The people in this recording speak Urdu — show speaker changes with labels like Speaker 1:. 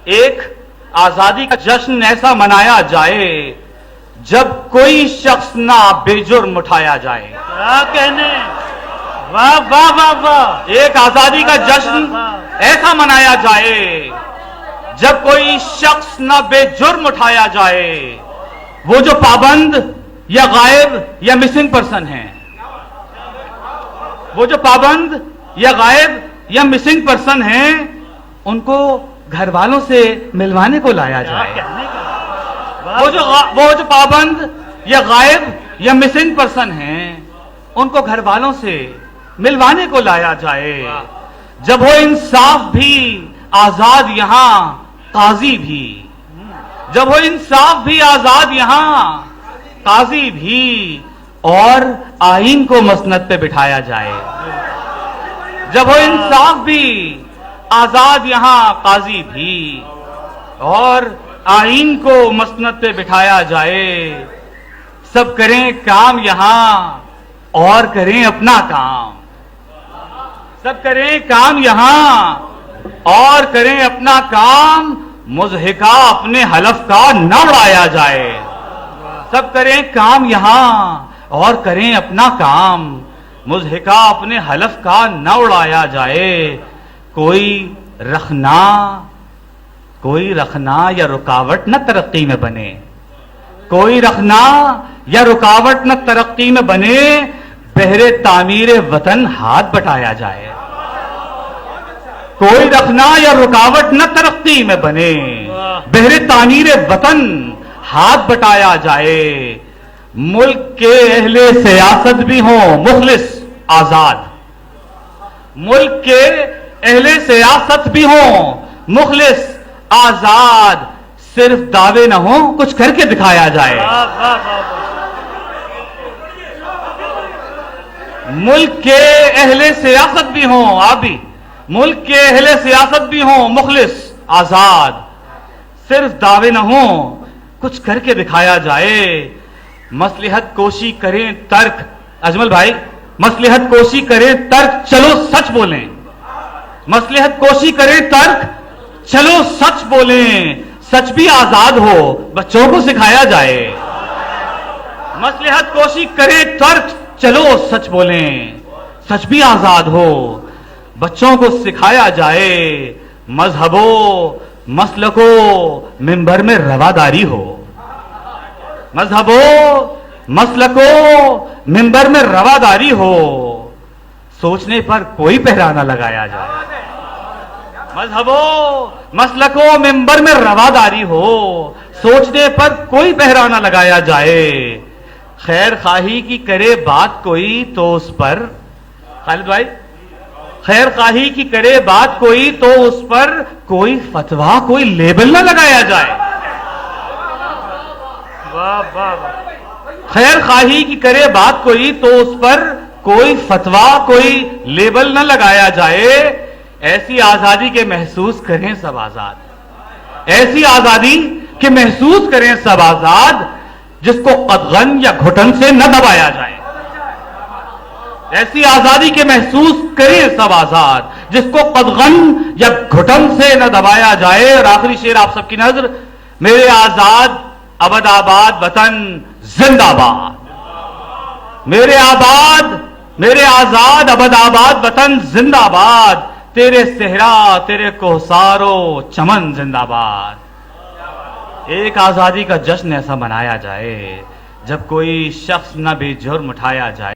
Speaker 1: ایک آزادی کا جشن ایسا منایا جائے جب کوئی شخص نہ بے جرم اٹھایا جائے.
Speaker 2: کیا کہنے, واہ واہ واہ واہ.
Speaker 1: ایک آزادی کا جشن ایسا منایا جائے جب کوئی شخص نہ بے جرم اٹھایا جائے. وہ جو پابند یا غائب یا مسنگ پرسن ہیں, وہ جو پابند یا غائب یا مسنگ پرسن ہیں, ان کو گھر والوں سے ملوانے کو لایا جائے. وہ جو پابند یا غائب یا مسنگ پرسن ہیں, ان کو گھر والوں سے ملوانے کو لایا جائے. جب ہو انصاف بھی آزاد یہاں قاضی بھی, جب ہو انصاف بھی آزاد یہاں قاضی بھی, اور آئین کو مسند پہ بٹھایا جائے. جب ہو انصاف بھی آزاد یہاں قاضی بھی, اور آئین کو مسند پہ بٹھایا جائے. سب کریں کام یہاں اور کریں اپنا کام. سب کریں کام یہاں اور کریں اپنا کام. مضحکہ اپنے حلف کا نہ اڑایا جائے. سب کریں کام یہاں اور کریں اپنا کام. مضحکہ اپنے حلف کا نہ اڑایا جائے. کوئی رخنا یا رکاوٹ نہ ترقی میں بنے. کوئی رخنا یا رکاوٹ نہ ترقی میں بنے. بہر تعمیر وطن ہاتھ بٹایا جائے. کوئی رخنا یا رکاوٹ نہ ترقی میں بنے. بہر تعمیر وطن ہاتھ بٹایا جائے. ملک کے اہل سیاست بھی ہوں مخلص آزاد. ملک کے اہل سیاست بھی ہوں مخلص آزاد. صرف دعوے نہ ہوں, کچھ کر کے دکھایا جائے. ملک کے اہل سیاست بھی ہوں, آپ بھی, ملک کے اہل سیاست بھی ہوں مخلص آزاد. صرف دعوے نہ ہوں, کچھ کر کے دکھایا جائے. مصلحت کوشی کریں ترک, اجمل بھائی, مصلحت کوشی کریں ترک, چلو سچ بولیں. مصلحت کوشی کریں ترک, چلو سچ بولیں. سچ بھی آزاد ہو, بچوں کو سکھایا جائے. مصلحت کوشی کریں ترک, چلو سچ بولیں. سچ بھی آزاد ہو, بچوں کو سکھایا جائے. مذہبو مسلکو منبر میں رواداری ہو. مذہبو مسلکو منبر میں رواداری ہو. سوچنے پر کوئی پہرا نہ لگایا جائے. مذہبو مسلکو منبر میں رواداری ہو. سوچنے پر کوئی پہرا نہ لگایا جائے. خیر خواہی کی کرے بات کوئی تو اس پر, خالد بھائی, خیر خواہی کی کرے بات کوئی تو اس پر کوئی فتویٰ, کوئی لیبل نہ لگایا جائے. خیر خواہی کی کرے بات کوئی تو اس پر کوئی فتویٰ, کوئی لیبل نہ لگایا جائے. ایسی آزادی کے محسوس کریں سب آزاد. ایسی آزادی کے محسوس کریں سب آزاد, جس کو قدغن یا گھٹن سے نہ دبایا جائے. ایسی آزادی کے محسوس کریں سب آزاد, جس کو قدغن یا گھٹن سے نہ دبایا جائے. اور آخری شعر آپ سب کی نظر, میرے آزاد ابد آباد وطن زندہ باد. میرے آزاد ابد آباد وطن زندہ باد. تیرے صحرا تیرے کوہسارو چمن زندہ باد. ایک آزادی کا جشن ایسا منایا جائے جب کوئی شخص نہ بے جرم اٹھایا جائے.